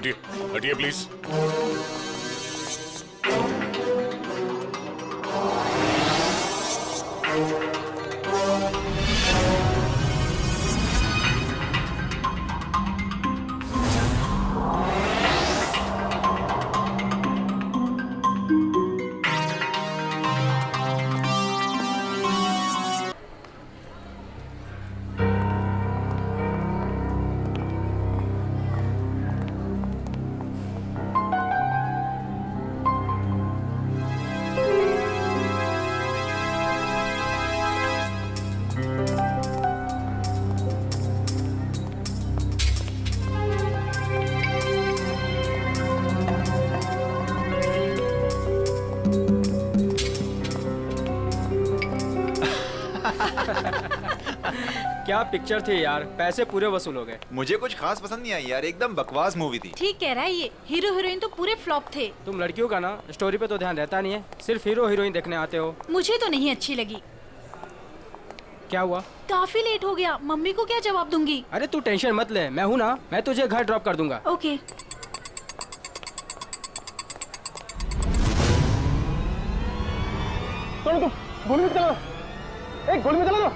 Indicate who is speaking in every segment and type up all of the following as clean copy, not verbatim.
Speaker 1: हटिए हटिए प्लीज।
Speaker 2: क्या पिक्चर थी यार, पैसे पूरे वसूल हो गए।
Speaker 3: मुझे कुछ खास पसंद नहीं आई यार, एकदम बकवास मूवी थी।
Speaker 4: ठीक कह रहा है ये, हीरो हीरोइन तो पूरे फ्लॉप थे।
Speaker 2: तुम लड़कियों का ना स्टोरी पे तो ध्यान रहता नहीं है, सिर्फ हीरो हीरोइन देखने आते हो।
Speaker 4: मुझे तो नहीं अच्छी लगी।
Speaker 2: क्या हुआ?
Speaker 4: काफी लेट हो गया, मम्मी को क्या जवाब दूंगी?
Speaker 2: अरे तू टेंशन मत ले, मैं हूँ ना, मैं तुझे घर ड्रॉप कर दूंगा।
Speaker 4: ओके।
Speaker 5: गोली में चला दो, एक गोली में चला दो।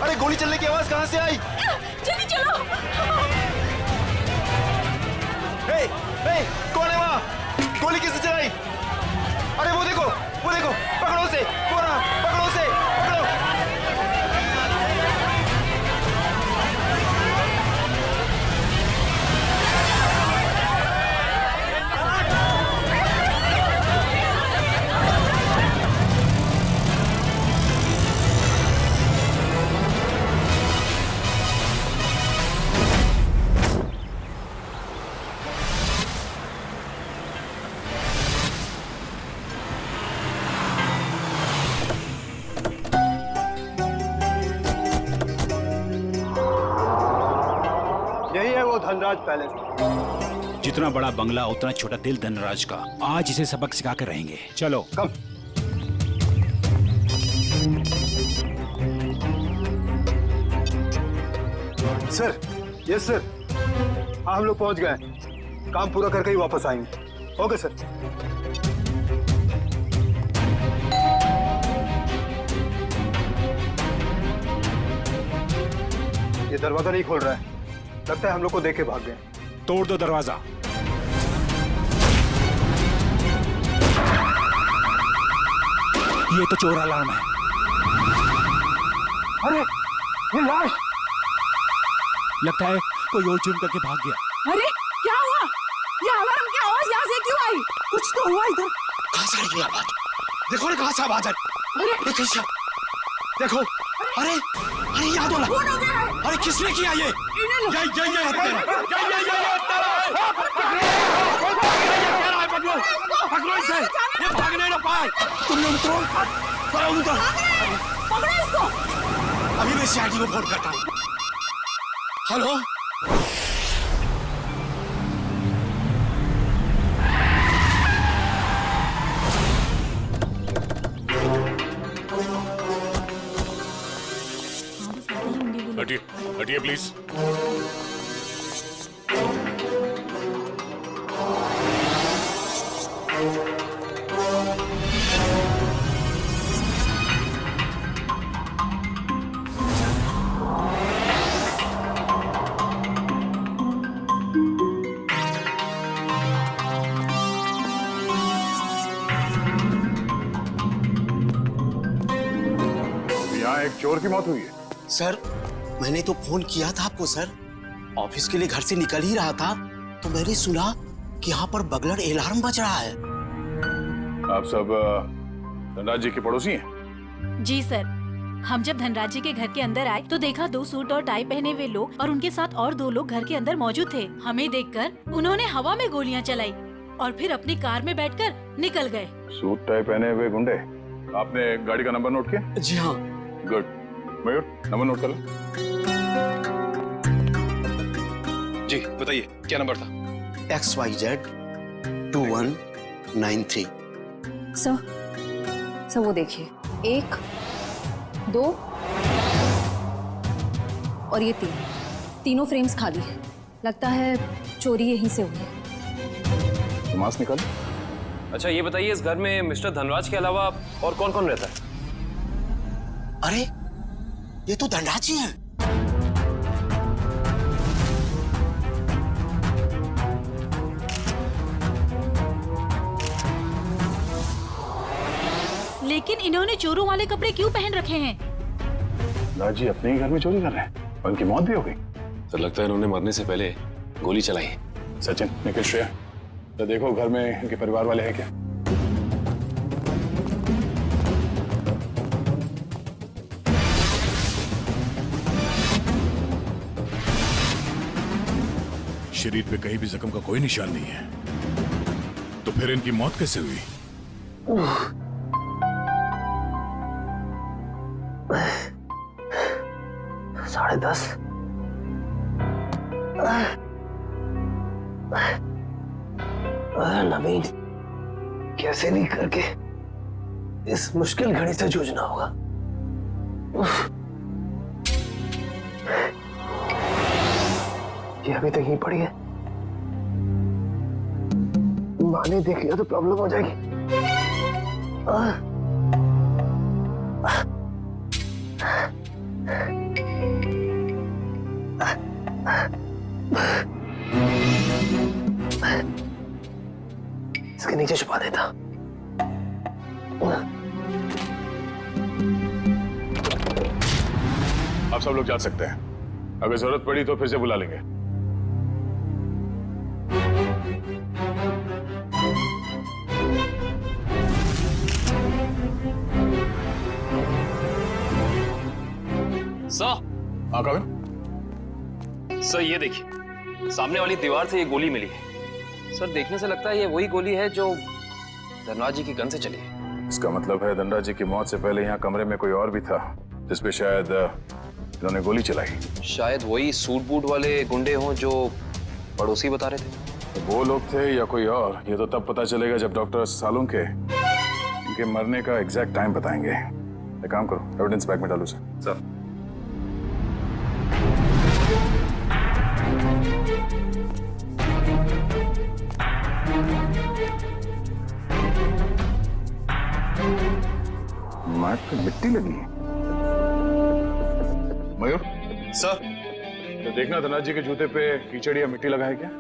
Speaker 3: अरे गोली चलने की आवाज कहाँ से आई?
Speaker 4: जल्दी चलो।
Speaker 3: हे, हे, कौन है वहाँ? गोली किसने चलाई? अरे वो देखो, पकड़ो उसे, पकड़ो उसे, पकड़ो।
Speaker 5: यही है वो धनराज पैलेस।
Speaker 6: जितना बड़ा बंगला उतना छोटा दिल धनराज का। आज इसे सबक सिखा कर रहेंगे। चलो
Speaker 5: कम। Sir, yes sir. हाँ हम लोग पहुंच गए, काम पूरा करके ही वापस आएंगे। Okay sir. ये दरवाजा नहीं खोल रहा है, लगता है हम लोग को देख के भाग गए।
Speaker 6: तोड़ दो दरवाजा। ये तो चोर अलार्म है।
Speaker 5: अरे ये लाश!
Speaker 6: लगता है कोई और जुर्म करके भाग गया।
Speaker 7: अरे क्या हुआ? ये अलार्म की आवाज यहाँ से क्यों आई? कुछ तो हुआ इधर।
Speaker 8: कहाँ से आई ये आवाज? देखो ना कहाँ से आवाज आई।
Speaker 7: अरे
Speaker 8: देखो, अरे अरे याद हो गया। अरे किसने किया ये? पकड़ो इसे, ये भागने ना पाए। तुम लोग उतरो,
Speaker 7: पकड़ो इसको।
Speaker 8: अभी मैं सीआईडी को फोन करता हूँ। हेलो,
Speaker 1: हटिए हटिए प्लीज।
Speaker 5: यहाँ एक चोर की मौत हुई है।
Speaker 8: सर मैंने तो फोन किया था आपको सर। ऑफिस के लिए घर से निकल ही रहा था तो मैंने सुना कि यहाँ पर बगलर अलार्म बज रहा है।
Speaker 5: आप सब धनराज जी के पड़ोसी हैं?
Speaker 4: जी सर, हम जब धनराज जी के घर के अंदर आए तो देखा 2 सूट और टाई पहने हुए लोग और उनके साथ और 2 लोग घर के अंदर मौजूद थे। हमें देखकर उन्होंने हवा में गोलियां चलाई और फिर अपनी कार में बैठकर निकल गए।
Speaker 5: सूट टाई पहने हुए गुंडे। आपने गाड़ी का नंबर नोट किया?
Speaker 8: जी हाँ।
Speaker 5: गुड। मयूर नंबर नोट कर लो।
Speaker 9: जी बताइए क्या नंबर था?
Speaker 8: XYZ 21 93।
Speaker 7: सर वो देखिए, 1 2 और ये 3, तीनों फ्रेम्स खाली है। लगता है चोरी यहीं से हुई है।
Speaker 5: मास्क निकाल।
Speaker 9: अच्छा ये बताइए, इस घर में मिस्टर धनराज के अलावा और कौन कौन रहता है?
Speaker 8: अरे ये तो धनराज जी हैं।
Speaker 4: लेकिन इन्होंने चोरों वाले कपड़े क्यों पहन रखे हैं?
Speaker 5: धनराज जी अपने ही घर में चोरी कर रहे हैं और उनकी मौत भी हो गई।
Speaker 9: तो लगता है इन्होंने मरने से पहले गोली चलाई है।
Speaker 5: सचिन, निखिल, श्रेया, तो देखो घर में इनके परिवार वाले हैं क्या?
Speaker 1: शरीर पे कहीं भी जख्म का कोई निशान नहीं है, तो फिर इनकी मौत कैसे हुई?
Speaker 8: साढ़े 10। नवीन, कैसे भी करके इस मुश्किल घड़ी से जूझना होगा। ये अभी तक ही पड़ी है। माँ ने देख लिया तो प्रॉब्लम हो जाएगी। इसके नीचे छुपा देता।
Speaker 5: आप सब लोग जा सकते हैं। अगर जरूरत पड़ी तो फिर से बुला लेंगे।
Speaker 9: सर,
Speaker 5: हाँ कविन?
Speaker 9: सर ये देखिए, सामने वाली दीवार से ये गोली मिली है। सर देखने से लगता है ये वही गोली है जो धनराज जी की गन से चली है।
Speaker 5: इसका मतलब है धनराज जी की मौत से पहले यहाँ कमरे में कोई और भी था जिसपे शायद इन्होंने गोली चलाई।
Speaker 9: शायद वही सूट बूट वाले गुंडे हों जो पड़ोसी बता रहे थे।
Speaker 5: तो वो लोग थे या कोई और, ये तो तब पता चलेगा जब डॉक्टर सालुंग के इनके मरने का एग्जैक्ट टाइम बताएंगे। एक काम करो, एविडेंस बैग में डालो सर। मैट पे मिट्टी लगी है। मयूर
Speaker 9: सर,
Speaker 5: तो देखना धनराज जी के जूते पे कीचड़ या मिट्टी लगा है क्या?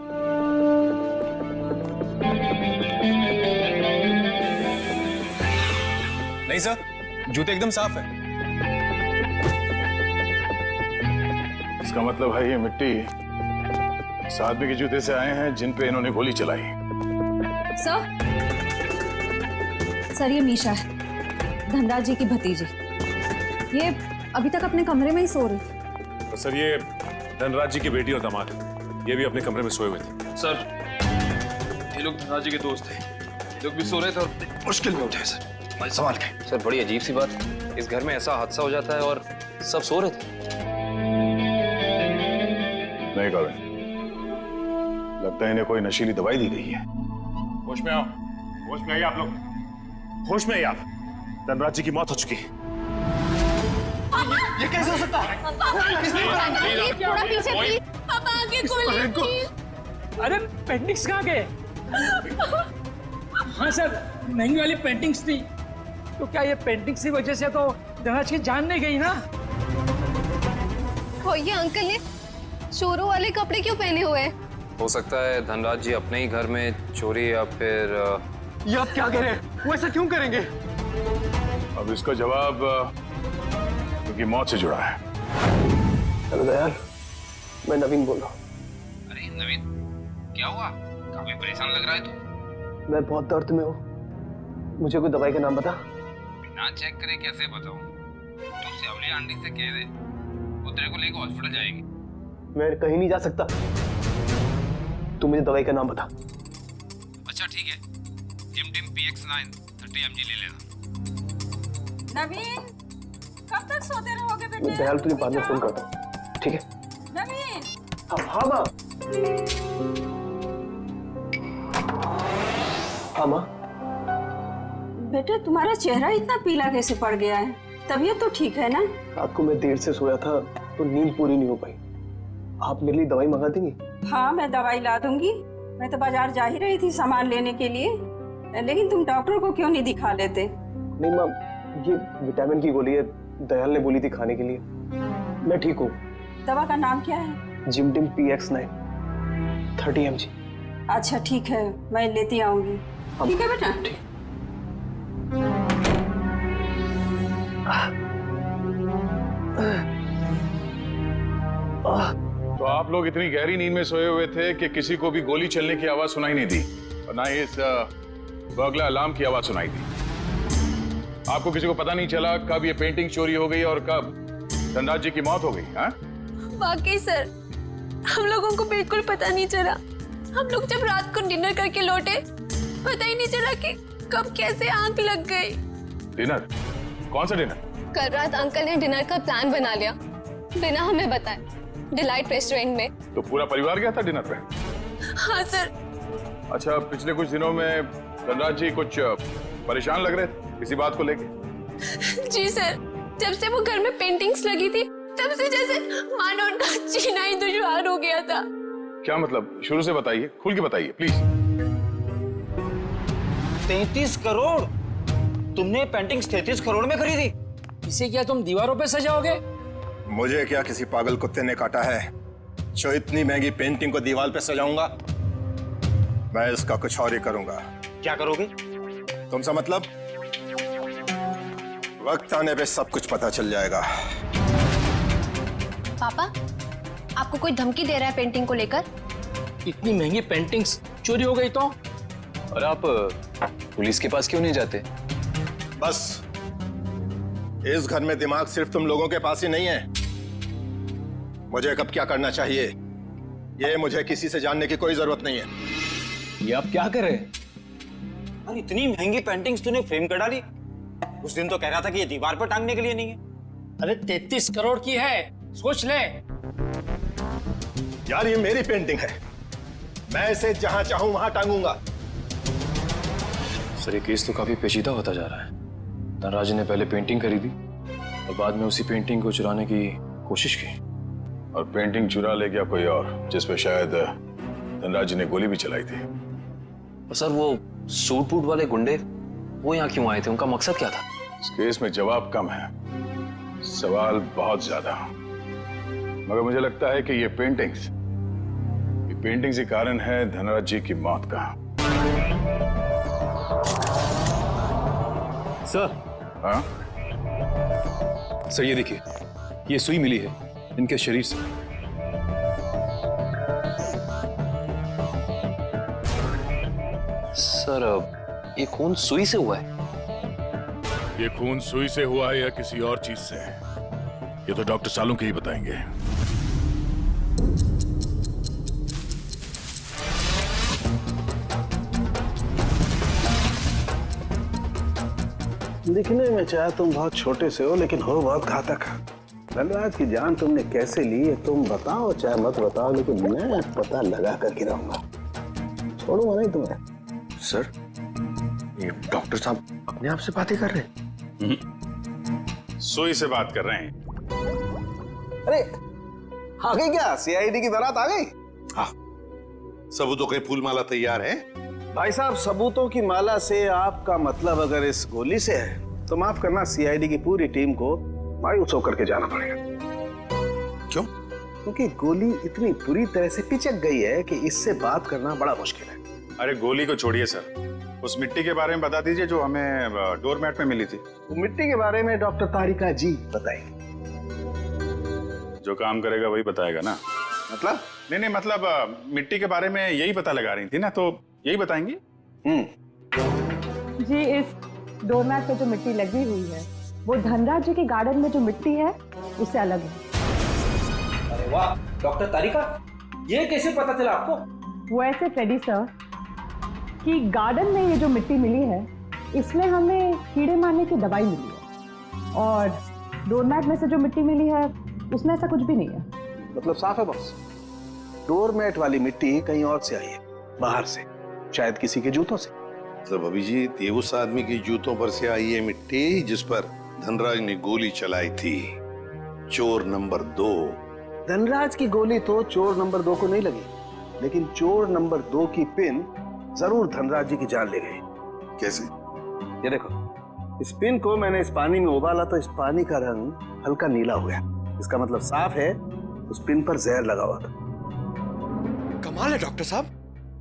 Speaker 3: नहीं सर, जूते एकदम साफ है।
Speaker 5: इसका मतलब है ये मिट्टी उस आदमी के जूते से आए हैं जिन पे इन्होंने गोली चलाई।
Speaker 7: सर ये मीशा है, धनराज जी की भतीजी। ये अभी तक अपने कमरे में ही सो रही थी।
Speaker 1: तो सर ये धनराज जी की बेटी और दामाद है, ये भी अपने कमरे में सोए हुए थे।
Speaker 9: सर ये लोग धनराज जी के दोस्त थे, ये लोग भी सो रहे थे और मुश्किल में उठे सर। संभाल के। सर बड़ी अजीब सी बात, इस घर में ऐसा हादसा हो जाता है और सब सो रहे थे।
Speaker 5: नहीं कविन, लगता है इन्हें कोई नशीली दवाई दी गई है।
Speaker 1: होश में आओ, होश में आइए आप लोग, होश में आइए आप। धनराज जी की मौत हो चुकी है।
Speaker 8: ये कैसे हो सकता है?
Speaker 4: थोड़ा पीछे प्लीज। पापा आगे गोली।
Speaker 2: अरे पेंटिंग्स कहाँ गए? हाँ सर, महंगी वाली पेंटिंग्स थी। तो क्या ये पेंटिंग्स की वजह से तो धनराज की जान नहीं गई ना?
Speaker 10: ये अंकल ने चोरों वाले कपड़े क्यों पहने हुए हैं?
Speaker 9: हो सकता है धनराज जी अपने ही घर में चोरी या फिर
Speaker 8: ये आप क्या कह रहे हैं? वो ऐसा क्यों करेंगे?
Speaker 5: अब इसका जवाब उनकी मौत से जुड़ा है।
Speaker 8: हेलो दयाल, मैं नवीन बोल रहा हूँ।
Speaker 9: अरे नवीन, क्या हुआ? काफी परेशान लग रहा है तू।
Speaker 8: मैं बहुत दर्द में हूँ, मुझे कोई दवाई का नाम बता।
Speaker 9: बिना चेक करे कैसे बताऊं? तू सेवली आंटी से कह दे, वो तेरे को लेकर हॉस्पिटल जाएगी।
Speaker 8: मैं कहीं नहीं जा सकता, तू मुझे दवाई का नाम बता।
Speaker 9: अच्छा ठीक है, जिम PX9 30 mg ले लेना।
Speaker 7: नवीन, कब तक सोते रहोगे बेटे?
Speaker 8: दयाल तुझे बाद में फोन करता हूँ, ठीक है?
Speaker 7: नवीन,
Speaker 8: हाँ माँ। हाँ माँ।
Speaker 11: बेटे तुम्हारा चेहरा इतना पीला कैसे पड़ गया है? तबीयत तो ठीक है ना?
Speaker 3: रात को मैं देर से सोया था तो नींद पूरी नहीं हो पाई। आप मेरे लिए दवाई मंगा देंगी?
Speaker 11: हाँ मैं दवाई ला दूंगी। मैं तो बाजार जा ही रही थी सामान लेने के लिए, लेकिन तुम डॉक्टर को क्यों नहीं दिखा लेते?
Speaker 3: नहीं माँ, ये विटामिन की गोली है, दयाल ने बोली थी खाने के लिए। मैं ठीक हूँ।
Speaker 11: दवा का नाम क्या है?
Speaker 3: जिमटिम PX9 30 mg।
Speaker 11: अच्छा ठीक है, मैं लेती आऊंगी। ठीक है बेटा।
Speaker 3: ठीक।
Speaker 5: तो आप लोग इतनी गहरी नींद में सोए हुए थे कि किसी को भी गोली चलने की आवाज सुनाई नहीं दी और ना ही इस बगला अलार्म की आवाज सुनाई दी। आपको किसी को पता नहीं चला कब ये पेंटिंग चोरी हो गई और कब धनराज जी की मौत हो गई? हाँ?
Speaker 10: वाकई सर, हम लोगों को बिल्कुल पता नहीं चला। हम लोग जब रात को डिनर करके लौटे, पता ही नहीं चला कि कब कैसे आंख लग गई।
Speaker 5: डिनर? कौन सा डिनर?
Speaker 10: कल रात अंकल ने डिनर का प्लान बना लिया बिना हमें बताए, डिलाइट रेस्टोरेंट में।
Speaker 5: तो पूरा परिवार गया था डिनर पे?
Speaker 10: हाँ सर।
Speaker 5: अच्छा, पिछले कुछ दिनों में धनराज जी कुछ परेशान लग रहे थे किसी बात को लेके?
Speaker 10: जी सर, जब से वो घर में पेंटिंग्स लगी थी तब से जैसे मानो उनका जीना ही दुश्वार हो गया था।
Speaker 5: क्या मतलब? शुरू से बताइए, खुल के बताइए प्लीज।
Speaker 8: 33 करोड़? तुमने पेंटिंग्स 33 करोड़ में खरीदी?
Speaker 2: इसे क्या तुम दीवारों पे सजाओगे?
Speaker 1: मुझे क्या किसी पागल कुत्ते ने काटा है जो इतनी महंगी पेंटिंग को दीवार पे सजाऊंगा? मैं इसका कुछ और ही करूंगा।
Speaker 8: क्या करोगे?
Speaker 1: तुमसे मतलब? वक्त आने पे सब कुछ पता चल जाएगा।
Speaker 10: पापा, आपको कोई धमकी दे रहा है पेंटिंग को लेकर?
Speaker 2: इतनी महंगी पेंटिंग्स चोरी हो गई तो?
Speaker 9: और आप पुलिस के पास क्यों नहीं जाते?
Speaker 1: बस इस घर में दिमाग सिर्फ तुम लोगों के पास ही नहीं है। मुझे कब क्या करना चाहिए ये मुझे किसी से जानने की कोई जरूरत नहीं है।
Speaker 8: ये आप क्या कर रहे हैं? अरे इतनी महंगी पेंटिंग्स तूने फ्रेम कर डाली। उस दिन तो कह रहा था कि ये दीवार पर टांगने के लिए नहीं है।
Speaker 2: अरे 33 करोड़ की है, सोच ले।
Speaker 1: यार ये मेरी पेंटिंग है, मैं इसे जहां चाहूं वहां टांगूंगा।
Speaker 9: सर, ये केस तो काफी पेचीदा होता जा रहा है। धनराज ने पहले पेंटिंग खरीदी और बाद में उसी पेंटिंग को चुराने की कोशिश की,
Speaker 5: और पेंटिंग चुरा ले गया कोई और, जिसपे शायद धनराज जी ने गोली भी चलाई थी।
Speaker 9: और सर, वो सूट बूट वाले गुंडे वो यहाँ क्यों आए थे? उनका मकसद क्या था?
Speaker 5: इस केस में जवाब कम है, सवाल बहुत ज्यादा। मगर मुझे लगता है कि ये पेंटिंग्स ही कारण है धनराज जी की मौत का।
Speaker 9: सर।
Speaker 5: हाँ?
Speaker 9: सर ये देखिए, ये सुई मिली है इनके शरीर से। सर, ये खून सुई से हुआ है?
Speaker 5: ये खून सुई से हुआ है या किसी और चीज से, ये तो डॉक्टर सालुंके ही बताएंगे।
Speaker 12: दिखने में चाहे तुम बहुत छोटे से हो, लेकिन हो बहुत घातक। धनराज की जान तुमने कैसे ली है तुम बताओ, चाहे मत बताओ, लेकिन मैं पता लगा कर गिराऊंगा, छोड़ूंगा नहीं तुम्हें।
Speaker 9: सर, ये डॉक्टर साहब अपने आप से बातें कर रहे हैं?
Speaker 5: सुई से बात कर रहे हैं।
Speaker 12: अरे आ गई क्या? CID की बारात आ गई?
Speaker 1: हाँ, सबूतों के फूल माला तैयार है।
Speaker 12: भाई साहब, सबूतों की माला से आपका मतलब अगर इस गोली से है तो माफ करना, CID की पूरी टीम को मायूस होकर के जाना पड़ेगा।
Speaker 1: क्यों?
Speaker 12: क्योंकि गोली इतनी बुरी तरह से पिचक गई है कि इससे बात करना बड़ा मुश्किल है।
Speaker 5: अरे गोली को छोड़िए सर, उस मिट्टी के बारे में बता दीजिए जो हमें डोरमैट में मिली थी।
Speaker 12: तो मिट्टी के बारे में डॉक्टर तारिका जी बताएंगे।
Speaker 5: जो काम करेगा वही बताएगा ना?
Speaker 12: मतलब?
Speaker 5: नहीं, मतलब मिट्टी के बारे में यही पता लगा रही थी ना, तो यही बताएंगी।
Speaker 13: जी, इस डोरमैट पे जो मिट्टी लगी हुई है वो धनराज जी के गार्डन में जो मिट्टी है उससे अलग है।
Speaker 8: अरे वाह डॉक्टर तारिका, ये कैसे पता चला आपको?
Speaker 13: वो ऐसे फ्रेडी सर कि गार्डन में ये जो मिट्टी मिली है इसमें हमें कीड़े मारने की दवाई मिली है, और डोरमैट में से जो मिट्टी मिली है उसमें ऐसा कुछ भी नहीं है।
Speaker 12: मतलब साफ है बॉस, डोरमैट वाली मिट्टी कहीं और से आई है, बाहर से, शायद किसी के जूतों से। सब अभिजीत, ये उस आदमी की जूतों पर से आई है मिट्टी जिस पर धनराज ने गोली चलाई थी। चोर नंबर 2। धनराज की गोली तो चोर नंबर 2 को नहीं लगी, लेकिन चोर नंबर 2 की पिन जरूर धनराज जी की जान ले गई। कैसे? ये देखो, इस पिन को मैंने इस पानी में उबाला तो इस पानी का रंग हल्का नीला हो गया। इसका मतलब साफ है उस पिन पर जहर लगा हुआ था।
Speaker 3: कमाल है डॉक्टर साहब,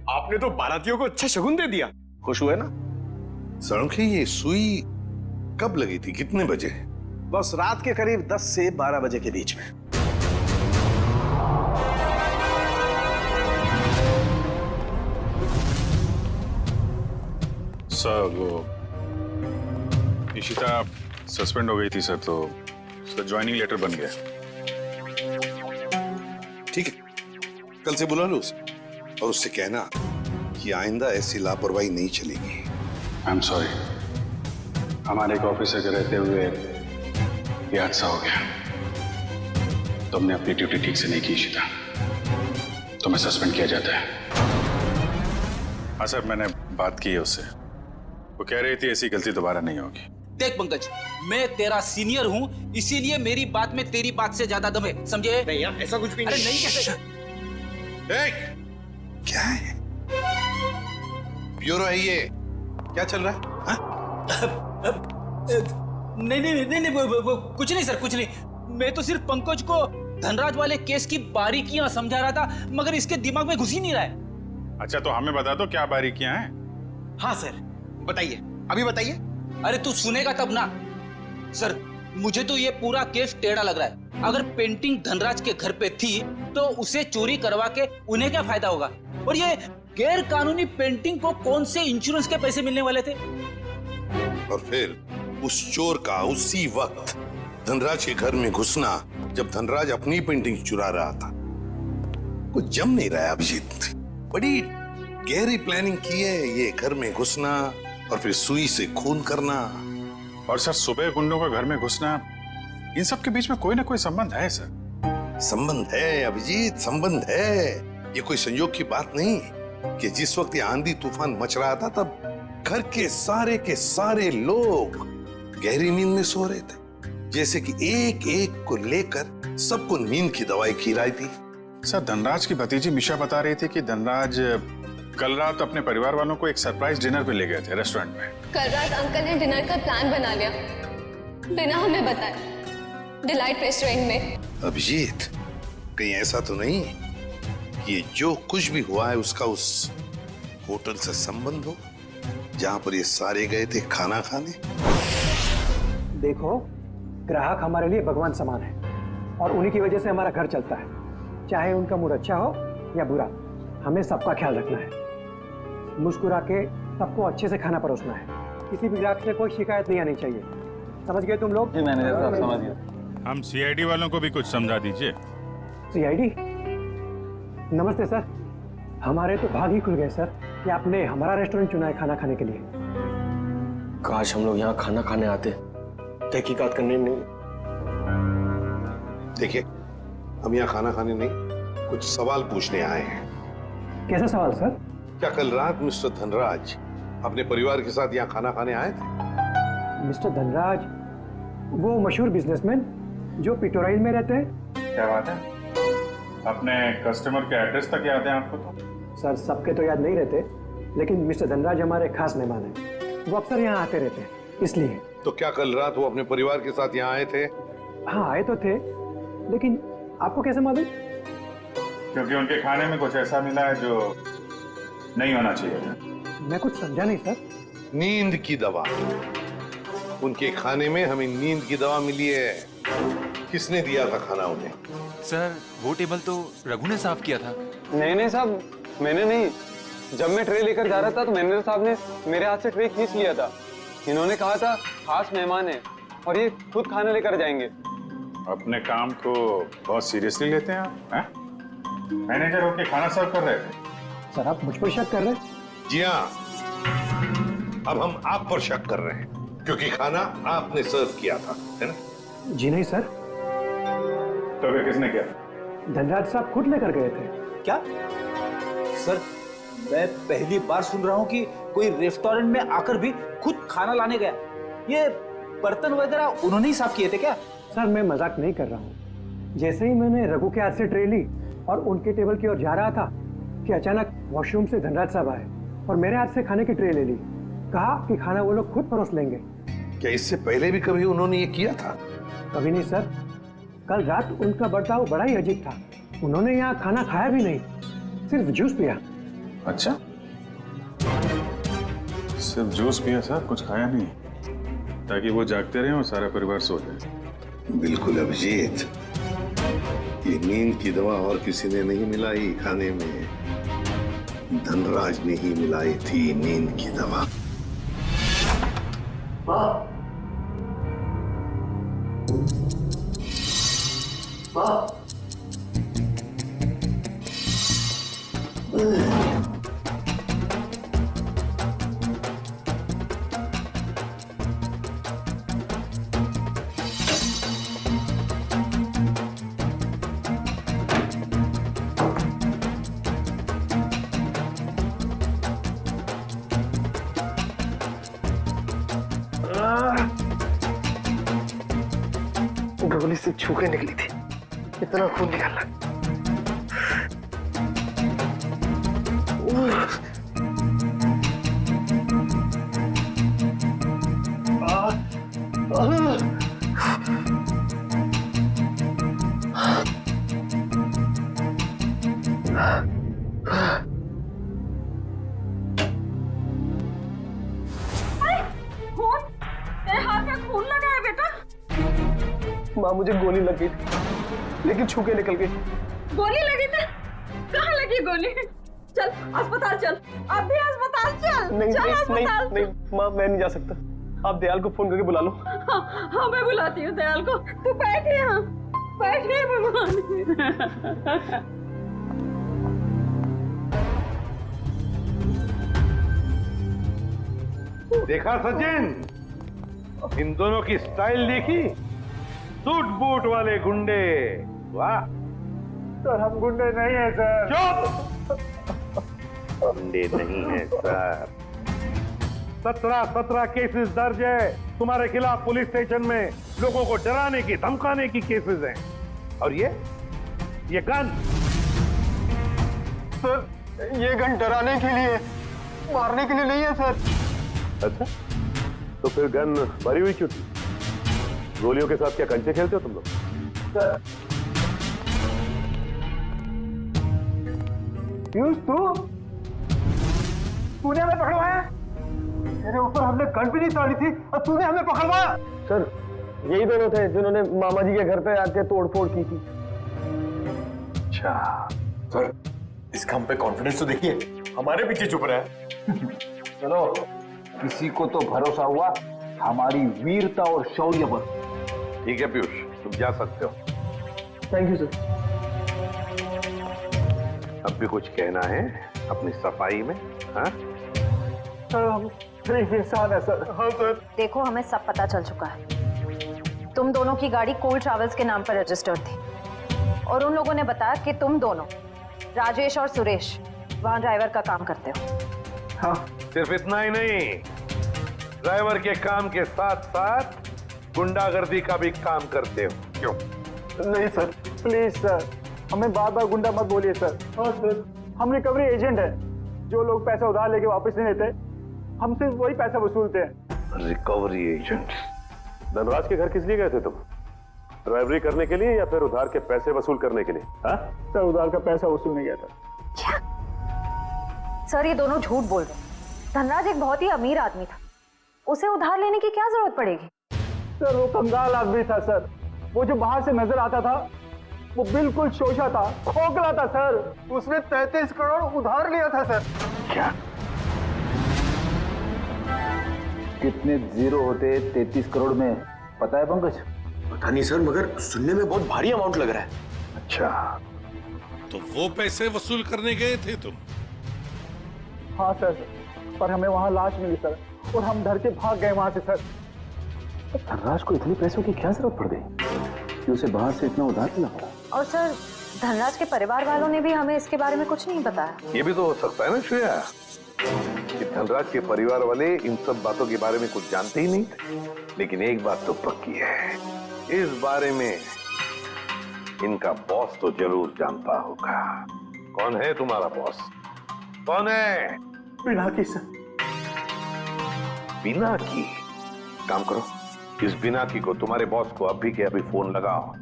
Speaker 3: आपने तो बारातियों को अच्छा शगुन दे दिया।
Speaker 12: खुश हुए ना? सड़के, ये सुई कब लगी थी, कितने बजे? बस रात के करीब 10 से 12 बजे के बीच में।
Speaker 5: सर वो इशिता सस्पेंड हो गई थी सर, तो उसका ज्वाइनिंग लेटर बन गया।
Speaker 12: ठीक है, कल से बुला लो उसे और उससे कहना कि आइंदा ऐसी लापरवाही नहीं चलेगी।
Speaker 5: आई एम सॉरी, हमारे एक ऑफिसर के रहते हुए ये हादसा हो गया। तुमने अपनी ड्यूटी ठीक से नहीं की इशिता, तुम्हें सस्पेंड किया जाता है। हाँ सर, मैंने बात की है उससे, वो कह रही थी ऐसी गलती दोबारा नहीं होगी।
Speaker 14: देख पंकज, मैं तेरा सीनियर हूँ, इसीलिए मेरी बात में तेरी बात से ज्यादा दम है, समझे?
Speaker 3: नहीं यार, ऐसा कुछ भी
Speaker 14: अरे
Speaker 3: नहीं।
Speaker 14: नहीं कैसे?
Speaker 12: क्या है? ब्यूरो है ये, क्या चल रहा है?
Speaker 14: नहीं, वो कुछ नहीं सर, कुछ नहीं। मैं तो सिर्फ पंकज को धनराज वाले केस की बारीकियां समझा रहा था, मगर इसके दिमाग में घुस ही नहीं रहा है।
Speaker 5: अच्छा, तो हमें बता दो क्या बारीकियां हैं।
Speaker 14: हाँ सर,
Speaker 3: बताइए, अभी बताइए।
Speaker 14: अरे तू सुनेगा तब ना। सर, मुझे तो ये पूरा केस टेढ़ा लग रहा है। अगर पेंटिंग धनराज के घर पे थी तो उसे चोरी करवा के उन्हें क्या फायदा होगा? और ये गैर कानूनी पेंटिंग को कौन से इंश्योरेंस के पैसे मिलने वाले थे?
Speaker 12: और फिर उस चोर का उसी वक्त धनराज के घर में घुसना जब धनराज अपनी पेंटिंग चुरा रहा था। कुछ जम नहीं रहा है अभिजीत। बड़ी गहरी प्लानिंग की है ये, घर में घुसना और फिर सुई से खून करना।
Speaker 5: और सर, सुबह गुंडों का घर में घुसना, इन सब के बीच में कोई ना कोई संबंध है सर।
Speaker 12: संबंध है अभिजीत, संबंध है। ये कोई संयोग की बात नहीं कि जिस वक्त ये आंधी तूफान मच रहा था तब घर के सारे लोग गहरी नींद में सो रहे थे, जैसे कि एक एक को लेकर सबको नींद की दवाई खिलाई थी।
Speaker 5: सर, धनराज की भतीजी मिशा बता रही थी कि धनराज कल रात अपने परिवार वालों को एक सरप्राइज डिनर पे ले गए थे रेस्टोरेंट में।
Speaker 10: कल रात अंकल ने डिनर का प्लान बना लिया बिना हमें बताए, डिलाइट रेस्टोरेंट में।
Speaker 12: अभिजीत, कहीं ऐसा तो नहीं ये जो कुछ भी हुआ है उसका उस होटल से संबंध हो जहां पर ये सारे गए थे खाना खाने?
Speaker 15: देखो, ग्राहक हमारे लिए भगवान समान है और उन्हीं की वजह से हमारा घर चलता है। चाहे उनका मूड अच्छा हो या बुरा, हमें सबका ख्याल रखना है। मुस्कुरा के सबको अच्छे से खाना परोसना है। किसी भी ग्राहक से कोई शिकायत नहीं आनी चाहिए। समझ गए तुम लोग?
Speaker 5: जी मैनेजर साहब, समझ गए। हम सीआईडी वालों को भी कुछ समझा दीजिए।
Speaker 15: सीआईडी? नमस्ते सर, हमारे तो भाग ही खुल गए सर कि आपने हमारा रेस्टोरेंट चुना है खाना खाने के लिए।
Speaker 3: काश हम लोग यहाँ खाना खाने आते, तहकीकात करने नहीं।
Speaker 12: देखिए, हम यहाँ खाना खाने नहीं, कुछ सवाल पूछने आए हैं।
Speaker 15: कैसा सवाल सर?
Speaker 12: क्या कल रात मिस्टर धनराज अपने परिवार के साथ यहाँ खाना खाने आए थे?
Speaker 15: मिस्टर धनराज, वो मशहूर बिजनेसमैन जो पिटोराइल में रहते हैं।
Speaker 5: क्या बात है? अपने कस्टमर के एड्रेस तक याद है आपको? तो
Speaker 15: सर, सबके तो याद नहीं रहते, लेकिन मिस्टर धनराज हमारे खास मेहमान हैं। वो अक्सर यहाँ आते रहते हैं, इसलिए।
Speaker 12: तो क्या कल रात वो अपने परिवार के साथ यहाँ आए थे?
Speaker 15: हाँ, आए तो थे, लेकिन आपको कैसे मालूम?
Speaker 5: क्योंकि उनके खाने में कुछ ऐसा मिला है जो नहीं होना चाहिए था।
Speaker 15: मैं कुछ समझा नहीं सर।
Speaker 12: नींद की दवा। उनके खाने में हमें नींद की दवा मिली है। किसने दिया था खाना उन्हें?
Speaker 3: सर, वो टेबल तो रघु ने साफ किया था।
Speaker 16: नहीं साहब, मैंने नहीं। जब मैं ट्रे लेकर जा रहा था तो मैनेजर साहब ने मेरे हाथ से ट्रे खींच लिया था। इन्होंने कहा था खास मेहमान है और ये खुद खाना लेकर जाएंगे।
Speaker 5: अपने काम को बहुत सीरियसली लेते हैं आप, हैं? मैनेजर होके खाना सर्व कर रहे थे।
Speaker 15: सर, आप मुझ पर शक कर रहे हैं?
Speaker 12: जी हाँ, अब हम आप पर शक कर रहे हैं क्योंकि खाना आपने सर्व किया था, है ना?
Speaker 15: जी नहीं सर।
Speaker 5: तो फिर किसने किया?
Speaker 15: धनराज साहब खुद लेकर गए थे।
Speaker 3: क्या? सर,
Speaker 14: मैं पहली बार सुन रहा हूँ कि कोई रेस्टोरेंट में आकर भी खुद खाना लाने गया। ये बर्तन वगैरह उन्होंने ही साफ किए थे क्या?
Speaker 15: सर मैं मजाक नहीं कर रहा हूँ। जैसे ही मैंने रघु के हाथ से ट्रे ली और उनके टेबल की ओर जा रहा था कि अचानक वॉशरूम से धनराज साहब आए और मेरे हाथ से खाने की ट्रे ले ली। कहा कि खाना वो लोग खुद परोस लेंगे।
Speaker 12: क्या इससे पहले भी कभी उन्होंने ये किया था?
Speaker 15: कभी नहीं सर। कल रात उनका बर्ताव बड़ा ही अजीब था। उन्होंने यहाँ खाना खाया भी नहीं, सिर्फ जूस पिया।
Speaker 5: अच्छा, सिर्फ जूस पिया साहब, कुछ खाया नहीं, ताकि वो जागते रहे और सारा परिवार सो जाए।
Speaker 12: बिल्कुल अभिजीत, ये नींद की दवा और किसी ने नहीं मिलाई खाने में, धनराज ने ही मिलाई थी नींद की दवा। माँ, माँ,
Speaker 17: गोली से छू के निकली थी, इतना खून निकला। माँ मुझे गोली लग गई थी, लेकिन छू के निकल गई।
Speaker 11: गोली लगी थी? कहाँ लगी गोली? चल अस्पताल चल, अब भी अस्पताल चल।
Speaker 17: नहीं
Speaker 11: चल
Speaker 17: नहीं,
Speaker 11: अस्पताल।
Speaker 17: नहीं माँ, मैं नहीं जा सकता। आप दयाल को फोन करके बुला लो।
Speaker 11: हाँ मैं बुलाती हूँ दयाल को। तू बैठ यहाँ, बैठ भगवान।
Speaker 12: देखा सचिन, इन दोनों की स्टाइल देखी? सूट बूट वाले गुंडे। वाह
Speaker 17: सर, हम गुंडे नहीं हैं सर।
Speaker 12: चुप! गुंडे नहीं हैं सर। 17 केसेस दर्ज है तुम्हारे खिलाफ पुलिस स्टेशन में। लोगों को डराने की धमकाने की केसेस हैं। और ये गन?
Speaker 17: सर, ये गन डराने के लिए, मारने के लिए नहीं है सर।
Speaker 12: अच्छा, तो फिर गन भरी हुई क्यों थी? गोलियों के साथ क्या कंचे खेलते हो तुम लोग?
Speaker 17: पीयूष, तूने हमें पकड़वाया? तेरे ऊपर हमने गन भी नहीं ताड़ी थी और तूने हमें पकड़वाया? सर, यही दोनों थे जिन्होंने मामा जी के घर पे आके तोड़फोड़ की थी।
Speaker 12: अच्छा सर, इसका हम पे कॉन्फिडेंस तो देखिए, हमारे पीछे चुप रहा है।
Speaker 14: चलो, किसी को तो भरोसा हुआ हमारी वीरता और शौर्य पर।
Speaker 12: ठीक है पीयूष, तुम जा सकते हो।
Speaker 17: Thank you sir.
Speaker 12: अब भी कुछ कहना है अपनी सफाई में? हाँ
Speaker 17: सर, हम गरीब इंसान है सर। हाँ सर।
Speaker 7: देखो, हमें सब पता चल चुका है। तुम दोनों की गाड़ी कोल ट्रैवल्स के नाम पर रजिस्टर्ड थी और उन लोगों ने बताया कि तुम दोनों, राजेश और सुरेश, वहां ड्राइवर का काम करते हो।
Speaker 12: हाँ, सिर्फ इतना ही नहीं, ड्राइवर के काम के साथ साथ गुंडागर्दी का भी काम करते हो। क्यों?
Speaker 17: नहीं सर, प्लीज सर, हमें बार बार गुंडा मत बोलिए सर। हाँ सर, हम रिकवरी एजेंट हैं। जो लोग पैसा उधार लेके वापस नहीं देते, हम सिर्फ वही पैसा वसूलते हैं।
Speaker 12: Recovery agent? धनराज के घर किस लिए गए थे तुम? ड्राइवरी करने के लिए या फिर उधार के पैसे वसूल करने के लिए? हाँ
Speaker 17: सर, उधार का पैसा वसूलने गया था।
Speaker 7: क्या? सर, ये दोनों झूठ बोल रहे हैं। धनराज एक बहुत ही अमीर आदमी था, उसे उधार लेने की क्या जरूरत पड़ेगी?
Speaker 17: सर, वो कंगाल आदमी था सर। वो जो बाहर से नजर आता था, वो बिल्कुल शोषा था, खोखला था सर। उसने 33 करोड़ उधार लिया था सर।
Speaker 12: क्या?
Speaker 14: कितने जीरो होते 33 करोड़ में, पता है पंकज?
Speaker 8: पता नहीं सर, मगर सुनने में बहुत भारी अमाउंट लग रहा है।
Speaker 12: अच्छा,
Speaker 18: तो वो पैसे वसूल करने गए थे तुम?
Speaker 17: हाँ सर, पर हमें वहां लाश मिली सर और हम डर के भाग गए वहां से सर।
Speaker 12: धनराज को इतने पैसों की क्या जरूरत पड़ गई कि उसे बाहर से इतना उधार लेना पड़ा?
Speaker 7: और सर, धनराज के परिवार वालों ने भी हमें इसके बारे में कुछ नहीं बताया।
Speaker 18: ये भी तो हो सकता है ना श्रेया कि धनराज के परिवार वाले इन सब बातों के बारे में कुछ जानते ही नहीं थे। लेकिन एक बात तो पक्की है, इस बारे में इनका बॉस तो जरूर जानता होगा। कौन है तुम्हारा बॉस? कौन है?
Speaker 17: पिनाकी सर।
Speaker 18: पिनाकी? काम करो, इस पिनाकी को, तुम्हारे बॉस को अभी के अभी फोन लगाओ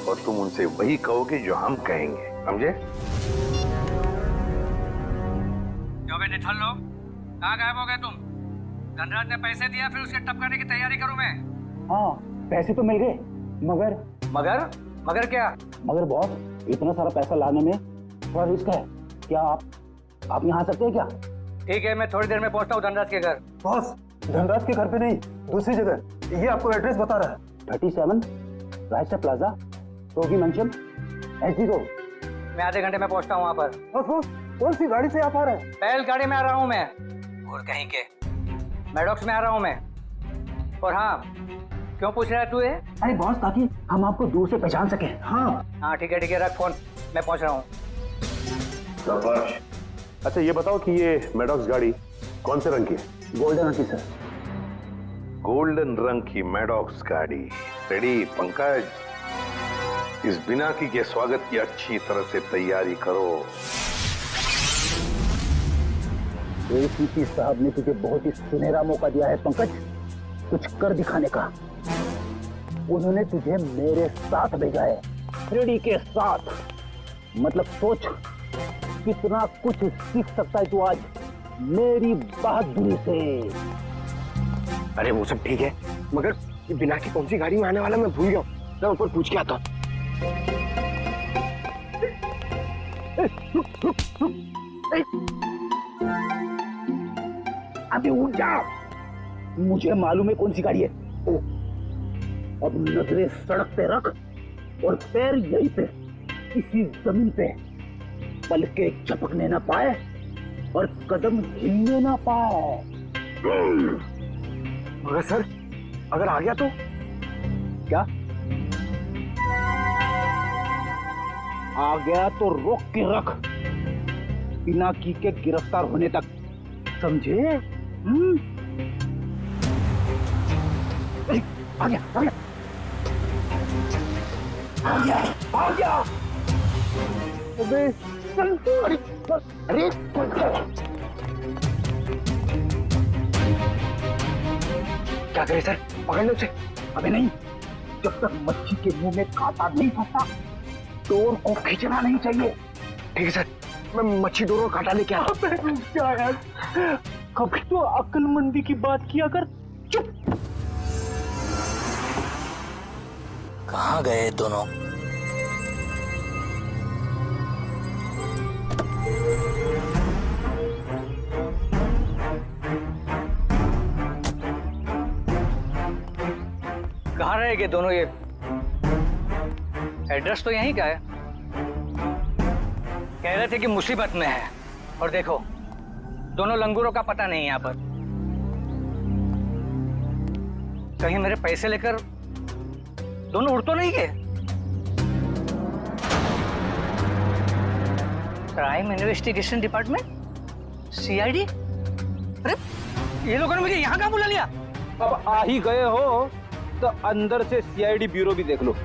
Speaker 18: और तुम उनसे वही कहोगे जो हम कहेंगे, समझे?
Speaker 2: क्यों बे निठल्ल लोग, कहाँ गायब हो गए तुम? धनराज ने पैसे दिया, फिर उसके टपकाने की तैयारी करूं मैं।
Speaker 15: हाँ, पैसे तो मिल गए,
Speaker 2: मगर क्या?
Speaker 15: मगर बॉस, इतना सारा पैसा लाने में थोड़ा रिस्क है। क्या आप यहाँ आ सकते हैं क्या?
Speaker 2: ठीक है, मैं थोड़ी देर में पहुंचता हूँ धनराज के घर।
Speaker 15: बॉस, धनराज के घर पे नहीं, दूसरी जगह। ये आपको एड्रेस बता रहा है। 37 राइस्टर प्लाजा, रोगी मंचम, एसडी रोड।
Speaker 2: मैं आधे घंटे में पहुंचता हूँ वहाँ पर।
Speaker 15: बॉस, कौन सी गाड़ी से आप आ रहे हैं?
Speaker 2: बैल गाड़ी में आ रहा हूँ मैं। और कहीं के मैडॉक्स में आ रहा हूँ मैं। और हाँ, क्यों पूछ रहा है तू ये?
Speaker 15: अरे बॉस, ताकि हम आपको दूर से पहचान सके। हाँ,
Speaker 2: ठीक है, रख फोन, मैं पहुंच रहा हूँ।
Speaker 12: अच्छा ये बताओ कि ये मैडॉक्स गाड़ी कौन से रंग की है?
Speaker 15: गोल्डन रंग की सर।
Speaker 18: गोल्डन रंग की मैडॉक्स गाड़ी रेडी। पंकज, इस पिनाकी के स्वागत की अच्छी तरह से तैयारी करो।
Speaker 15: एसीपी साहब ने तुझे बहुत ही सुनहरा मौका दिया है पंकज, कुछ कर दिखाने का। उन्होंने तुझे मेरे साथ भेजा है, फ्रेडी के साथ। मतलब सोच कितना कुछ सीख सकता है तू आज मेरी बहादुरी से।
Speaker 8: अरे वो सब ठीक है, मगर ये बिना की कौन सी गाड़ी में आने वाला मैं भूल गया। मैं ऊपर पूछ के आता हूँ।
Speaker 15: अभी उठ जा, मुझे मालूम है कौन सी गाड़ी है। अब नजरें सड़क पे रख और पैर यहीं पे, इसी जमीन पे, पलके झपकने ना पाए और कदम हिलने ना पाए।
Speaker 8: मगर सर, अगर आ गया तो?
Speaker 15: क्या आ गया तो रोक के रख, पिनाकी के गिरफ्तार होने तक, समझे? आ गया, आ गया, आ गया, आ गया। अबे चल, अरे
Speaker 8: क्या करे सर, पकड़ लो उसे।
Speaker 15: अबे नहीं, जब तक मच्छी के मुंह में कांटा नहीं फंसता डोर को खींचना नहीं चाहिए।
Speaker 8: ठीक है सर, मैं मच्छी डोर और कांटा लेके आता हूं।
Speaker 15: क्या यार, कभी तो अक्लमंदी की बात किया कर। चुप।
Speaker 8: कहाँ गए दोनों?
Speaker 2: कहाँ रहेंगे दोनों? ये एड्रेस तो यहीं का है। कह रहे थे कि मुसीबत में है, और देखो दोनों लंगूरों का पता नहीं यहाँ पर। कहीं मेरे पैसे लेकर दोनों उड़ तो नहीं गए? Crime investigation department, CID? अरे ये लोगों ने मुझे यहाँ कहाँ बुला लिया?
Speaker 14: अब आ ही गए हो तो अंदर से सीआईडी ब्यूरो भी देख लो।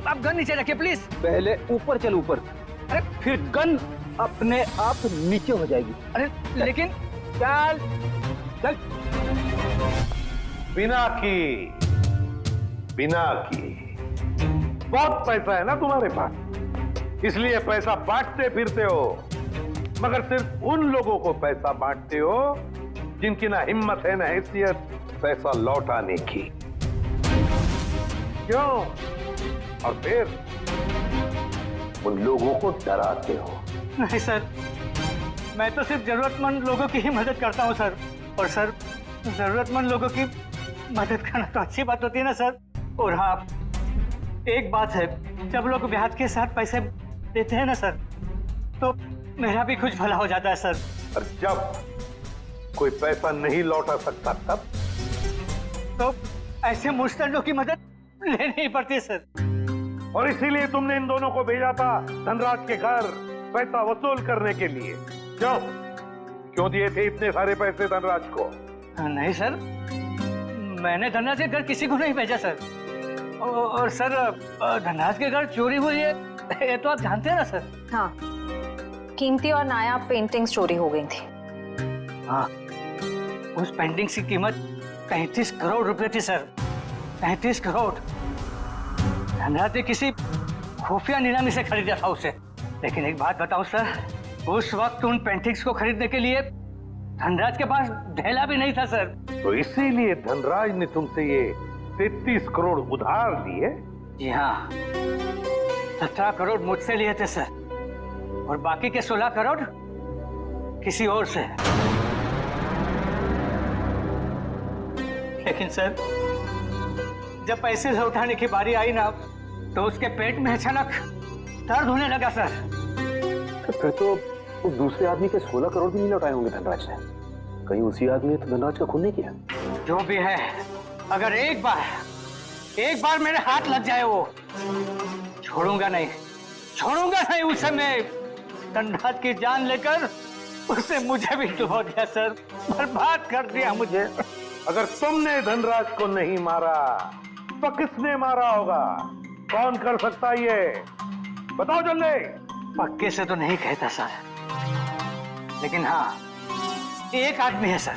Speaker 2: आप गन नीचे रखिए प्लीज।
Speaker 14: पहले ऊपर चल, ऊपर।
Speaker 2: अरे
Speaker 14: फिर गन अपने आप नीचे हो जाएगी।
Speaker 2: अरे लेकिन
Speaker 14: चल चल।
Speaker 18: पिनाकी, बहुत पैसा है ना तुम्हारे पास, इसलिए पैसा बांटते फिरते हो। मगर सिर्फ उन लोगों को पैसा बांटते हो जिनकी ना हिम्मत है ना हैसियत पैसा लौटाने की। क्यों? और फिर उन लोगों को डराते हो।
Speaker 2: नहीं सर, मैं तो सिर्फ जरूरतमंद लोगों की ही मदद करता हूँ सर। और सर, जरूरतमंद लोगों की मदद करना तो अच्छी बात होती है ना सर। और हाँ, एक बात है, जब लोग ब्याज के साथ पैसे देते हैं ना सर, तो मेरा भी कुछ भला हो जाता है सर।
Speaker 18: और जब कोई पैसा नहीं लौटा सकता तब?
Speaker 2: तो ऐसे मुस्तंडों की मदद लेनी ही पड़ती है सर।
Speaker 18: और इसीलिए तुमने इन दोनों को भेजा था धनराज के घर पैसा वसूल करने के लिए। क्यों दिए थे इतने सारे पैसे धनराज को?
Speaker 2: नहीं सर, मैंने धनराज के घर किसी को नहीं भेजा सर। और सर, धनराज के घर चोरी हुई है ये तो आप जानते हैं ना सर।
Speaker 7: हाँ, कीमती और नायाब पेंटिंग्स चोरी हो गई थी।
Speaker 2: हाँ, उस पेंटिंग्स की कीमत 35 करोड़ रुपए थी सर। 35 करोड़। धनराज ने किसी खुफिया नीलामी से खरीदा था उसे। लेकिन एक बात बताऊं सर, उस वक्त उन पेंटिंग्स को खरीदने के लिए धनराज के पास ढेला भी नहीं था सर।
Speaker 18: तो इसीलिए धनराज ने तुमसे ये 33 करोड़ उधार लिए?
Speaker 2: जी हाँ, 17 करोड़ मुझसे लिए थे सर, और बाकी के 16 करोड़ किसी और से। लेकिन सर, जब पैसे लौटाने की बारी आई ना, तो उसके पेट में अचानक दर्द होने लगा सर।
Speaker 12: फिर तो उस दूसरे आदमी के 16 करोड़ भी नहीं लौटाए होंगे धनराज ने। कहीं उसी आदमी ने तो धनराज का खून नहीं किया?
Speaker 2: जो भी है, अगर एक बार मेरे हाथ लग जाए वो, छोड़ूंगा नहीं उसे। मैं धनराज की जान लेकर उससे मुझे भी डुबो दिया सर, बर्बाद कर दिया मुझे।
Speaker 18: अगर तुमने धनराज को नहीं मारा तो किसने मारा होगा? कौन कर सकता ये? बताओ जल्दी।
Speaker 2: पक्के से तो नहीं कहता सर, लेकिन हाँ, एक आदमी है सर।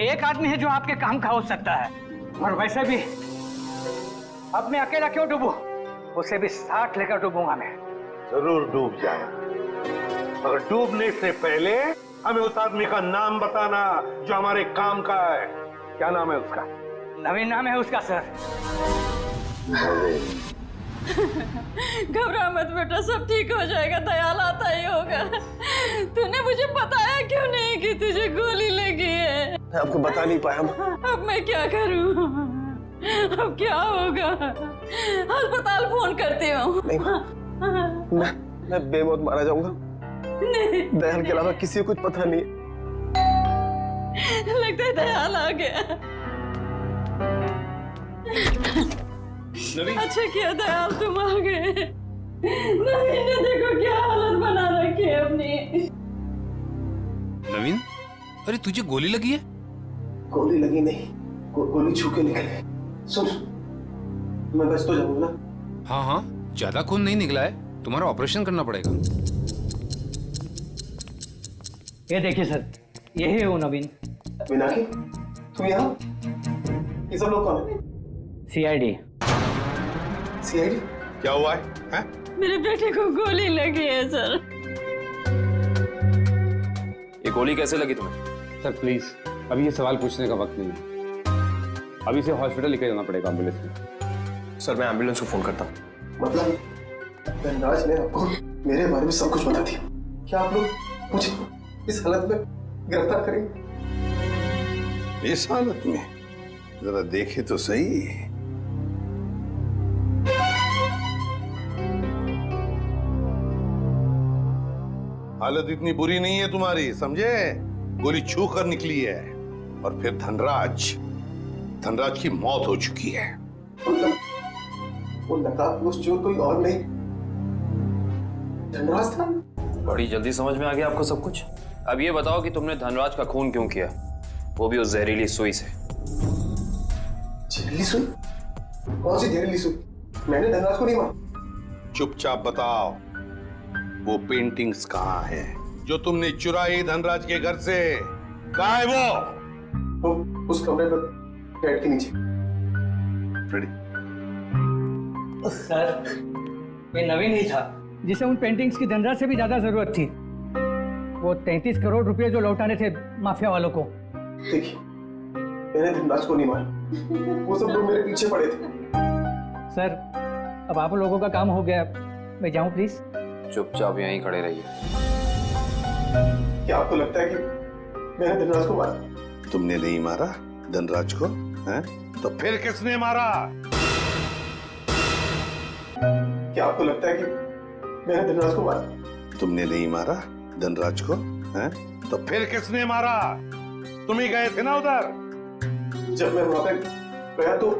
Speaker 2: एक आदमी है जो आपके काम का हो सकता है। और वैसे भी अब मैं अकेला क्यों डूबूं? उसे भी साथ लेकर डूबूंगा मैं।
Speaker 18: जरूर डूब जाए, मगर डूबने से पहले हमें उस आदमी का नाम बताना जो हमारे काम का है। क्या नाम है उसका?
Speaker 2: नवीन नाम है उसका सर।
Speaker 10: घबरा मत बेटा, सब ठीक हो जाएगा। दयाल आता ही होगा। तूने मुझे बताया क्यों नहीं कि तुझे गोली लगी है?
Speaker 12: मैं आपको बता नहीं पाया।
Speaker 10: अब मैं क्या करूं? अब क्या होगा? अस्पताल फोन करती हूँ।
Speaker 12: मैं बेमौत मारा जाऊंगा। दयाल के अलावा किसी को कुछ पता नहीं।
Speaker 10: लगता है दयाल आ गया। अच्छा किया दयाल तुम आ गए। नवीन ने देखो क्या हालत बना रखी है अपनी।
Speaker 19: नवीन, अरे तुझे गोली लगी है?
Speaker 12: गोली लगी नहीं, गोली छू के निकली। सुन, मैं बच तो जाऊंगा ना?
Speaker 19: हाँ, ज्यादा खून नहीं निकला है, तुम्हारा ऑपरेशन करना पड़ेगा।
Speaker 2: ये देखिए सर, यही है वो नवीन।
Speaker 12: मीनाक्षी, तुम यहाँ? ये सब लोग कौन है?
Speaker 2: सीआईडी।
Speaker 18: क्या हुआ है?
Speaker 10: मेरे बेटे को गोली लगी है सर।
Speaker 9: ये गोली कैसे लगी तुम्हें?
Speaker 16: सर प्लीज, अभी ये सवाल पूछने का वक्त नहीं है। अभी से हॉस्पिटल लेकर जाना पड़ेगा एम्बुलेंस में।
Speaker 8: सर मैं एम्बुलेंस को फोन करता हूँ।
Speaker 12: मतलब धनराज ने आपको मेरे बारे में सब कुछ बता दिया? क्या आप लोग मुझे इस हालत में गिरफ्तार करेंगे?
Speaker 18: इस हालत में? जरा देखे तो सही। हालत इतनी बुरी नहीं है तुम्हारी, समझे? गोली छू कर निकली है। और फिर धनराज की मौत हो चुकी है।
Speaker 12: वो नकाबपोश चोर कोई और नहीं, धनराज था।
Speaker 9: बड़ी जल्दी समझ में आ गया आपको सब कुछ। अब ये बताओ कि तुमने धनराज का खून क्यों किया, वो भी उस जहरीली सुई से।
Speaker 12: जहरीली सुई? कौन सी जहरीली सुई? मैंने धनराज को नहीं मारा।
Speaker 18: चुपचाप बताओ, वो पेंटिंग्स कहाँ है जो तुमने चुराई धनराज के घर से? कहाँ है वो
Speaker 12: उस कमरे पर बेड के नीचे।
Speaker 2: सर, ये नवीन ही था जिसे उन पेंटिंग्स की धनराज से भी ज्यादा जरूरत थी। वो 33 करोड़ रुपए जो लौटाने थे माफिया वालों को।
Speaker 12: देखिए, मैंने धनराज को नहीं मारा, वो सब लोग मेरे पीछे पड़े थे।
Speaker 2: सर, अब आप लोगों का काम हो गया, मैं जाऊं प्लीज?
Speaker 9: चुपचाप यहीं खड़े रहिए।
Speaker 12: क्या आपको लगता है कि मैंने धनराज को मारा?
Speaker 18: तुमने नहीं मारा धनराज को, हैं? तो फिर किसने मारा?
Speaker 12: क्या आपको लगता है कि मैंने धनराज को मारा?
Speaker 18: तुमने नहीं मारा धनराज को, हैं? तो फिर किसने मारा? तुम ही गए थे ना उधर।
Speaker 12: जब मैं वहां पे गया तो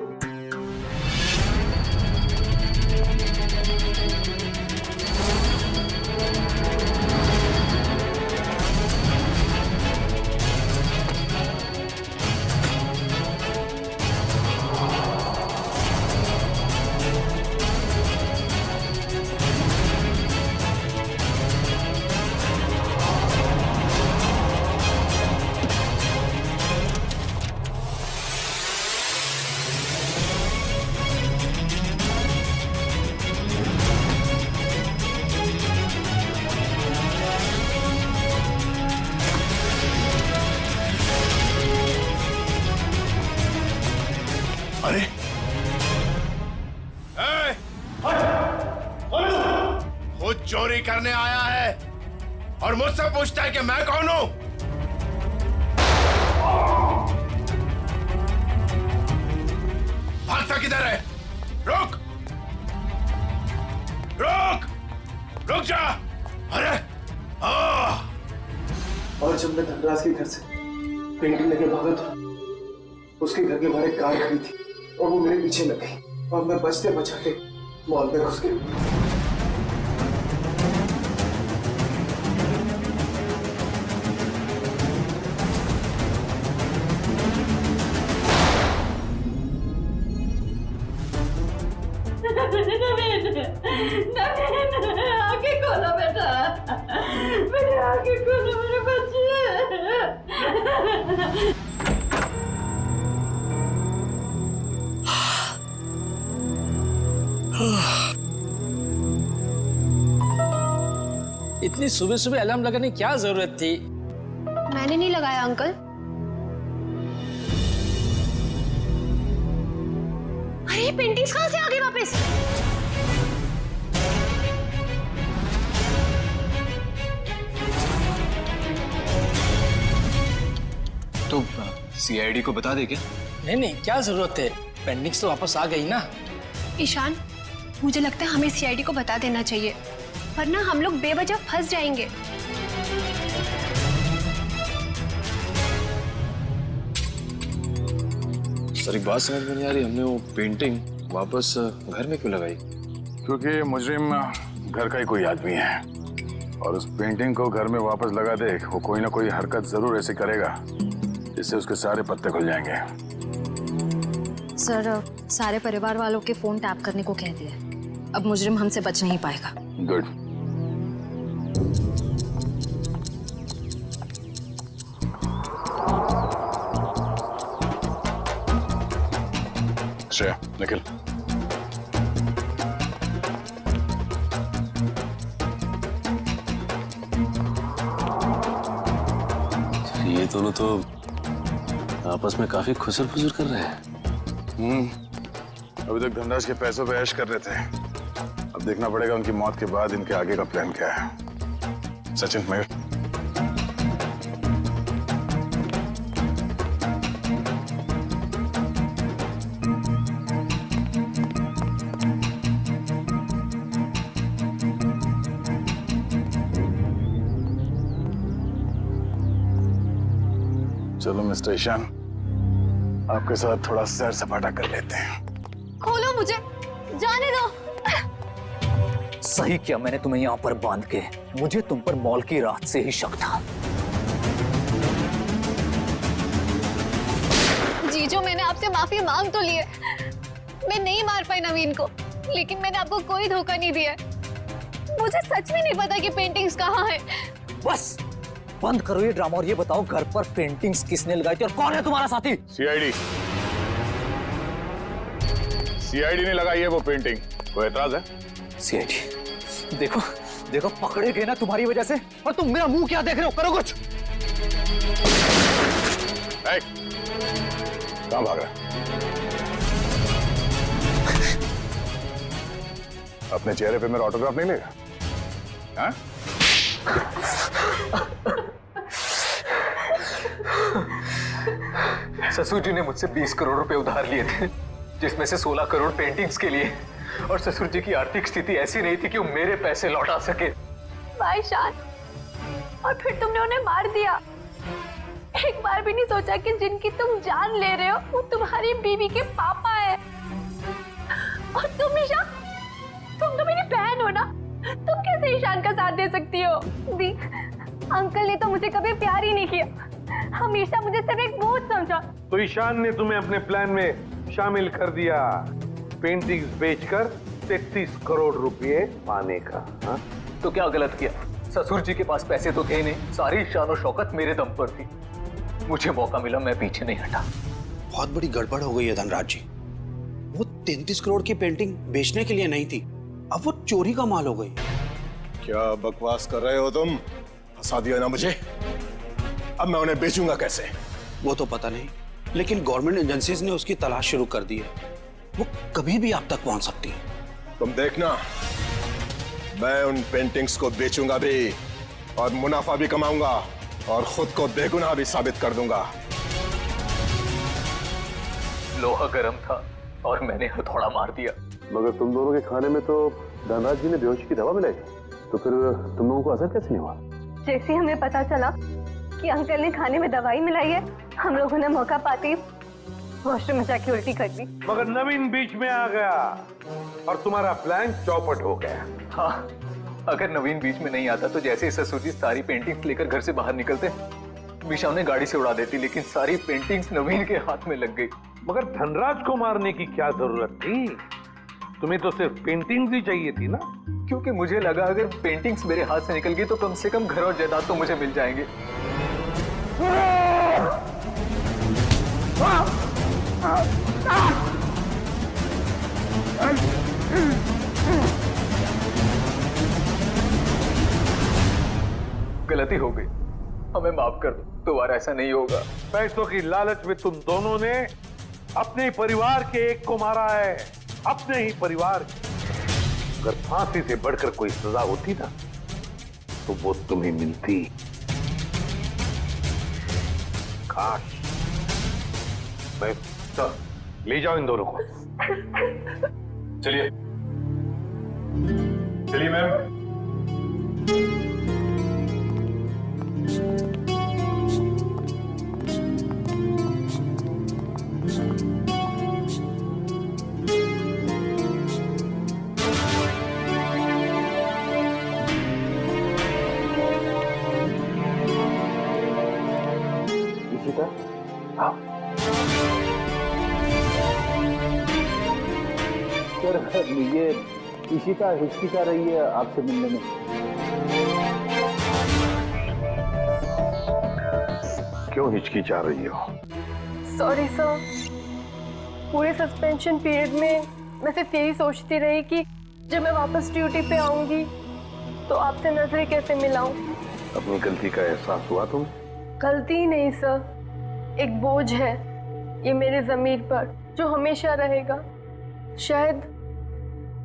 Speaker 20: चोरी करने आया है और मुझसे पूछता है कि मैं कौन हूं। भागता किधर है? रुक रुक रुक जा। अरे
Speaker 12: और जब मैं धनराज के घर से पेंटिंग लेके भागा तो उसके घर के बाहर एक कार खड़ी थी और वो मेरे पीछे लग गई और मैं बचते बचाते मॉल में घुस गया।
Speaker 21: आगे खोलो बेटा, मेरे आगे खोलो मेरे बच्चे।
Speaker 22: इतनी सुबह सुबह अलार्म लगाने की क्या जरूरत थी?
Speaker 10: मैंने नहीं लगाया अंकल। अरे पेंटिंग्स कहाँ से आ गई वापस?
Speaker 9: तो सीआईडी को बता दे क्या?
Speaker 22: नहीं, क्या जरूरत है, पेंटिंग्स तो वापस आ गई ना।
Speaker 10: ईशान, मुझे लगता है हमें सीआईडी को बता देना चाहिए, वरना हम लोग बेवजह फंस जाएंगे।
Speaker 9: सर एक बात समझ में नहीं आ रही, हमने वो पेंटिंग वापस घर में क्यों लगाई?
Speaker 5: क्योंकि मुजरिम घर का ही कोई आदमी है और उस पेंटिंग को घर में वापस लगा दे, वो कोई ना कोई हरकत जरूर ऐसे करेगा जिससे उसके सारे पत्ते खुल जाएंगे।
Speaker 7: सर, सारे परिवार वालों के फोन टैप करने को कह दिया, अब मुजरिम हमसे बच नहीं पाएगा।
Speaker 5: गुड। श्रेया, निकल।
Speaker 9: ये दोनों तो आपस में काफी खुसर फुसर कर रहे हैं।
Speaker 5: अभी तक धनराज के पैसों पे ऐश कर रहे थे, अब देखना पड़ेगा उनकी मौत के बाद इनके आगे का प्लान क्या है। सचिन, मयूर, चलो मिस्टर ईशान, आपके साथ थोड़ा सैर सपाटा कर लेते हैं।
Speaker 10: खोलो मुझे, जाने दो।
Speaker 23: सही किया मैंने तुम्हें यहाँ पर बांध के, मुझे तुम पर मॉल की रात से ही शक था।
Speaker 10: जीजू, मैंने आपसे माफी मांग तो ली है, मैं नहीं मार पाई नवीन को, लेकिन मैंने आपको कोई धोखा नहीं दिया। मुझे सच में नहीं पता कि पेंटिंग्स कहाँ है।
Speaker 23: बस बंद करो ये ड्रामा और ये बताओ घर पर पेंटिंग्स किसने लगाई थी और कौन है तुम्हारा साथी?
Speaker 5: सीआईडी ने लगाई है वो पेंटिंग, कोई एतराज है?
Speaker 23: सीआईडी, देखो देखो पकड़े गए ना तुम्हारी वजह से, और तुम मेरा मुंह क्या देख रहे हो, करो कुछ।
Speaker 5: कहां भाग रहा है? अपने चेहरे पे मेरा ऑटोग्राफ नहीं लेगा? हाँ?
Speaker 23: ससुर जी ने मुझसे 20 करोड़ रुपए उधार लिए थे, जिसमें से 16 करोड़ पेंटिंग्स के लिए, और ससुर जी की आर्थिक स्थिति ऐसी नहीं थी कि वो मेरे पैसे लौटा सके।
Speaker 10: भाई शान, और फिर तुमने उन्हें मार दिया। एक बार भी नहीं सोचा कि जिनकी तुम जान ले रहे हो वो तुम्हारी बीवी के पापा है। और तुम ईशान, तुम तो मेरी बहन हो ना, तुम कैसे ईशान का साथ दे सकती हो? दी, अंकल ने तो मुझे कभी प्यार ही नहीं किया, हमेशा मुझे सिर्फ एक बोझ समझा।
Speaker 18: तो ईशान ने तुम्हें अपने प्लान में शामिल कर दिया, पेंटिंग्स बेचकर 33 करोड़ रुपए पाने का। हा?
Speaker 23: तो क्या गलत किया? ससुर जी के पास पैसे तो थे नहीं, सारी शान और शौकत मेरे दम पर थी। मुझे मौका मिला, मैं पीछे नहीं हटा।
Speaker 8: बहुत बड़ी गड़बड़ हो गई है धनराज जी। वो 33 करोड़ की पेंटिंग बेचने के लिए नहीं थी, अब वो चोरी का माल हो गई।
Speaker 1: क्या बकवास कर रहे हो तुम? फंसा दिया ना मुझे, अब मैं उन्हें बेचूंगा कैसे?
Speaker 8: वो तो पता नहीं, लेकिन गवर्नमेंट एजेंसीज ने उसकी तलाश शुरू कर दी है। वो कभी भी आप तक पहुंच सकती है।
Speaker 1: तुम देखना, मैं उन पेंटिंग्स को बेचूंगा भी और मुनाफा भी कमाऊंगा और खुद को बेगुनाह भी साबित कर दूंगा।
Speaker 23: लोहा गर्म था और मैंने हथौड़ा मार दिया।
Speaker 12: मगर तुम दोनों के खाने में तो धनराज जी ने बेहोशी की दवा मिलाई, तो फिर तुम लोगों को असर कैसे नहीं हुआ?
Speaker 10: जैसे हमें पता चला कि अंकल ने खाने में दवाई मिलाई है, हम लोगों ने मौका पाते ही वॉशरूम में जाके उल्टी कर दी।
Speaker 18: मगर नवीन बीच में आ गया और तुम्हारा प्लान चौपट हो गया।
Speaker 23: हाँ, अगर नवीन बीच में नहीं आता तो जैसे ससुर जी सारी पेंटिंग्स लेकर घर से बाहर निकलते, विशा ने गाड़ी से उड़ा देती, लेकिन सारी पेंटिंग्स नवीन के हाथ में लग गई।
Speaker 18: मगर धनराज को मारने की क्या जरूरत थी? तुम्हें तो सिर्फ पेंटिंग्स ही चाहिए थी ना?
Speaker 23: क्योंकि मुझे लगा अगर पेंटिंग्स मेरे हाथ से निकल गई तो कम से कम घर और जायदाद तो मुझे मिल जाएंगे। गलती हो गई, हमें माफ कर दो, दोबारा ऐसा नहीं होगा।
Speaker 18: पैसों की लालच में तुम दोनों ने अपने परिवार के एक को मारा है, अपने ही परिवार के। अगर फांसी से बढ़कर कोई सजा होती ना तो वो तुम्हें मिलती। काश मैं ले जाओ इन दोनों को।
Speaker 5: चलिए चलिए मैम।
Speaker 12: सर ये इशिता हिचकिचा रही है आपसे मिलने में।
Speaker 18: क्यों हिचकिचा रही हो?
Speaker 10: सॉरी सर, पूरे सस्पेंशन पीरियड में मैं सिर्फ यही सोचती रही कि जब मैं वापस ड्यूटी पे आऊंगी तो आपसे नजरें कैसे मिलाऊं।
Speaker 18: अपनी गलती का एहसास हुआ तुम?
Speaker 10: गलती ही नहीं सर, एक बोझ है ये मेरे ज़मीर पर जो हमेशा रहेगा, शायद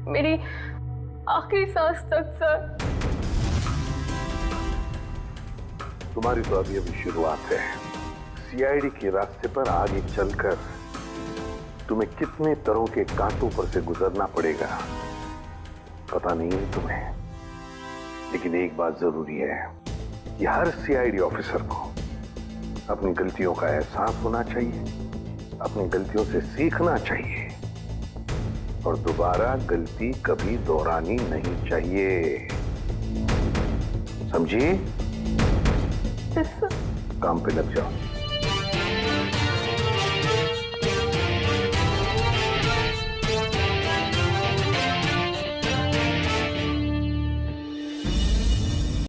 Speaker 10: मेरी आखिरी सांस तक। सर
Speaker 18: तुम्हारी तो अभी अभी शुरुआत है। सीआईडी के रास्ते पर आगे चलकर तुम्हें कितने तरह के कांटों पर से गुजरना पड़ेगा पता नहीं है तुम्हें, लेकिन एक बात जरूरी है कि हर सीआईडी ऑफिसर को अपनी गलतियों का एहसास होना चाहिए, अपनी गलतियों से सीखना चाहिए और दोबारा गलती कभी दोहरानी नहीं चाहिए। समझिए? काम पे लग जाओ।